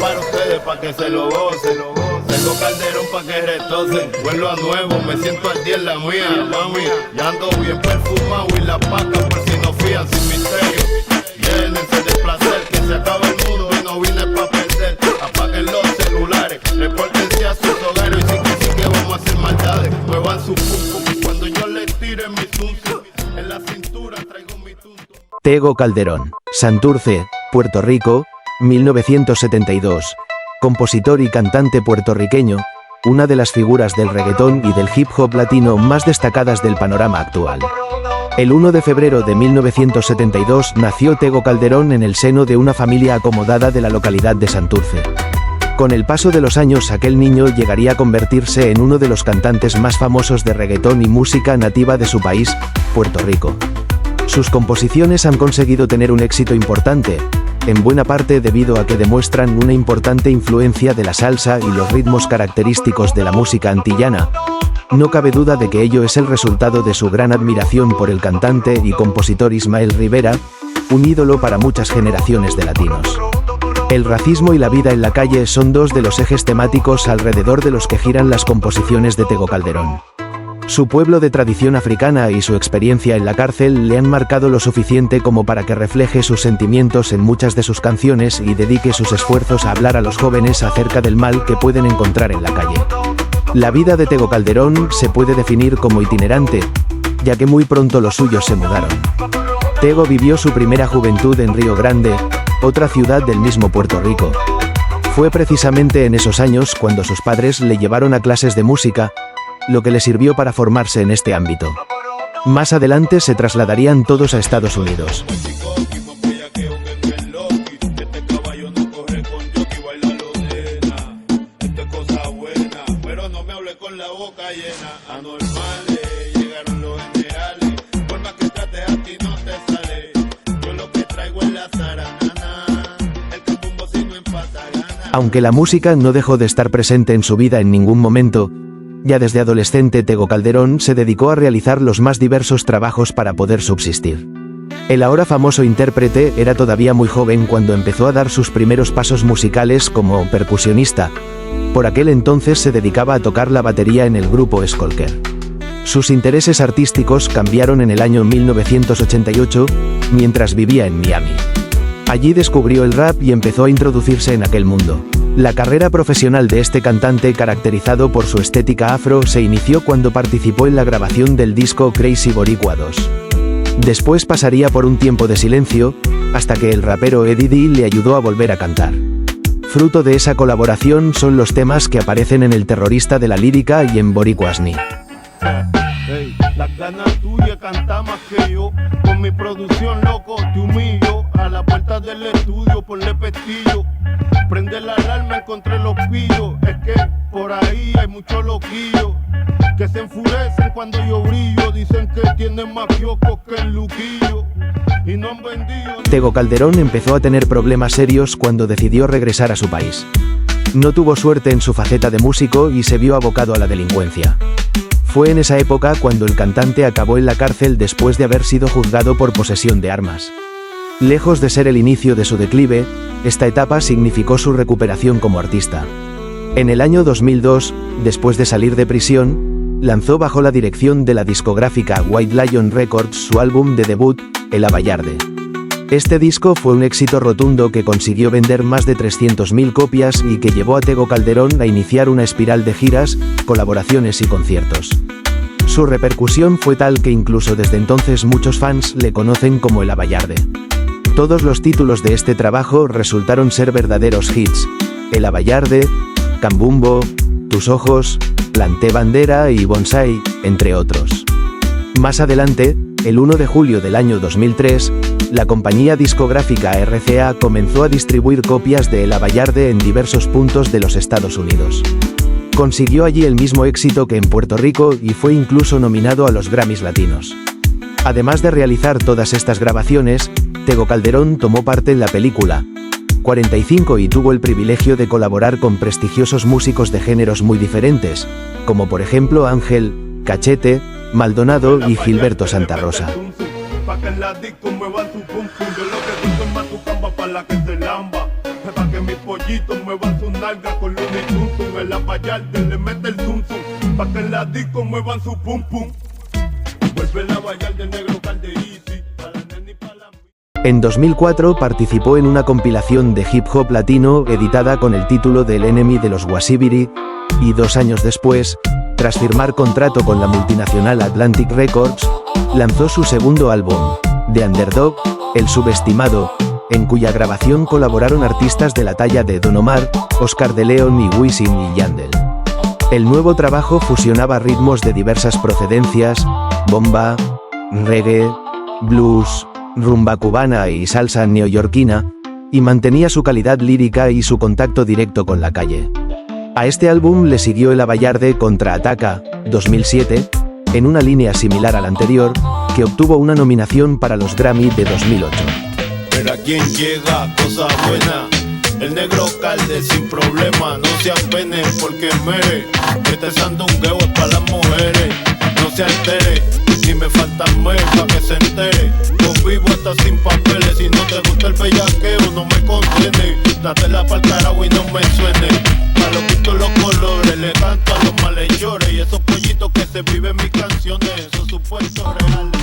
para ustedes, pa' que se lo gocen. Tengo Calderón pa' que retocen. Vuelvo a nuevo, me siento al día en la mía, mami. Ya ando bien perfumado y la paca por si no fían sin misterio. Llénense de placer, que se acaba el mundo y no vine pa' perder. Apaguen los celulares, repórtense a sus hogares. Y sí que vamos a hacer maldades. Muevan su pum pum cuando yo les tire mi tuntum. En la cintura traigo mi tuntum. Tego Calderón, Santurce, Puerto Rico, 1972. Compositor y cantante puertorriqueño, una de las figuras del reggaetón y del hip hop latino más destacadas del panorama actual. El 1 de febrero de 1972 nació Tego Calderón en el seno de una familia acomodada de la localidad de Santurce. Con el paso de los años, aquel niño llegaría a convertirse en uno de los cantantes más famosos de reggaetón y música nativa de su país, Puerto Rico. Sus composiciones han conseguido tener un éxito importante, en buena parte debido a que demuestran una importante influencia de la salsa y los ritmos característicos de la música antillana. No cabe duda de que ello es el resultado de su gran admiración por el cantante y compositor Ismael Rivera, un ídolo para muchas generaciones de latinos. El racismo y la vida en la calle son dos de los ejes temáticos alrededor de los que giran las composiciones de Tego Calderón. Su pueblo de tradición africana y su experiencia en la cárcel le han marcado lo suficiente como para que refleje sus sentimientos en muchas de sus canciones y dedique sus esfuerzos a hablar a los jóvenes acerca del mal que pueden encontrar en la calle. La vida de Tego Calderón se puede definir como itinerante, ya que muy pronto los suyos se mudaron. Tego vivió su primera juventud en Río Grande, otra ciudad del mismo Puerto Rico. Fue precisamente en esos años cuando sus padres le llevaron a clases de música, lo que le sirvió para formarse en este ámbito. Más adelante se trasladarían todos a Estados Unidos. Aunque la música no dejó de estar presente en su vida en ningún momento, ya desde adolescente Tego Calderón se dedicó a realizar los más diversos trabajos para poder subsistir. El ahora famoso intérprete era todavía muy joven cuando empezó a dar sus primeros pasos musicales como percusionista. Por aquel entonces se dedicaba a tocar la batería en el grupo Skolker. Sus intereses artísticos cambiaron en el año 1988, mientras vivía en Miami. Allí descubrió el rap y empezó a introducirse en aquel mundo. La carrera profesional de este cantante, caracterizado por su estética afro, se inició cuando participó en la grabación del disco Crazy Boricua 2. Después pasaría por un tiempo de silencio, hasta que el rapero Eddie D le ayudó a volver a cantar. Fruto de esa colaboración son los temas que aparecen en El Terrorista de la Lírica y en Boricuasni. Hey, las ganas tuyas canta más que yo. Con mi producción, loco, te humillo. A la puerta del estudio, ponle pestillo. Prende la alarma, encontré los pillos. Es que por ahí hay muchos loquillos que se enfurecen cuando yo brillo. Dicen que tienen más kioscos que el Luquillo y no han vendido. Tego Calderón empezó a tener problemas serios cuando decidió regresar a su país. No tuvo suerte en su faceta de músico y se vio abocado a la delincuencia. Fue en esa época cuando el cantante acabó en la cárcel después de haber sido juzgado por posesión de armas. Lejos de ser el inicio de su declive, esta etapa significó su recuperación como artista. En el año 2002, después de salir de prisión, lanzó bajo la dirección de la discográfica White Lion Records su álbum de debut, El Abayarde. Este disco fue un éxito rotundo que consiguió vender más de 300.000 copias y que llevó a Tego Calderón a iniciar una espiral de giras, colaboraciones y conciertos. Su repercusión fue tal que incluso desde entonces muchos fans le conocen como El Abayarde. Todos los títulos de este trabajo resultaron ser verdaderos hits: El Abayarde, Cambumbo, Tus Ojos, Planté Bandera y Bonsai, entre otros. Más adelante, el 1 de julio del año 2003, la compañía discográfica RCA comenzó a distribuir copias de El Abayarde en diversos puntos de los Estados Unidos. Consiguió allí el mismo éxito que en Puerto Rico y fue incluso nominado a los Grammys Latinos. Además de realizar todas estas grabaciones, Tego Calderón tomó parte en la película 45 y tuvo el privilegio de colaborar con prestigiosos músicos de géneros muy diferentes, como por ejemplo Ángel, Cachete, Maldonado y Gilberto Santa Rosa. Pa' que la disco mueva su pum pum, yo lo que digo es más tu camba pa' la que se lamba. Pa' que que mis pollitos muevan su nalga con Looney Tunes. En la Vallarde le mete el zum zum, pa' que en la disco muevan su pum pum. Vuelve la Vallarde negro Calderisi, pa' la nena y pa' la... En 2004 participó en una compilación de hip hop latino editada con el título del Enemy de los Wasibiri, y 2 años después, tras firmar contrato con la multinacional Atlantic Records, lanzó su segundo álbum, The Underdog, El Subestimado, en cuya grabación colaboraron artistas de la talla de Don Omar, Oscar de León y Wisin y Yandel. El nuevo trabajo fusionaba ritmos de diversas procedencias, bomba, reggae, blues, rumba cubana y salsa neoyorquina, y mantenía su calidad lírica y su contacto directo con la calle. A este álbum le siguió el Abayarde Contraataca, 2007, en una línea similar al anterior, que obtuvo una nominación para los Grammy de 2008. Pero a quien llega, cosa buena, el negro Calde sin problema, no se apene porque mere, este sandungueo es pa' las mujeres, no se altere, si me falta pa' que se entere, convivo hasta sin papeles, si no te gusta el bellaqueo no me condene, dátela pa'l carajo y no me suene, pa' los quito los colores, le canto a los malhechores, y esos pollitos que se viven mis canciones, son supuestos reales.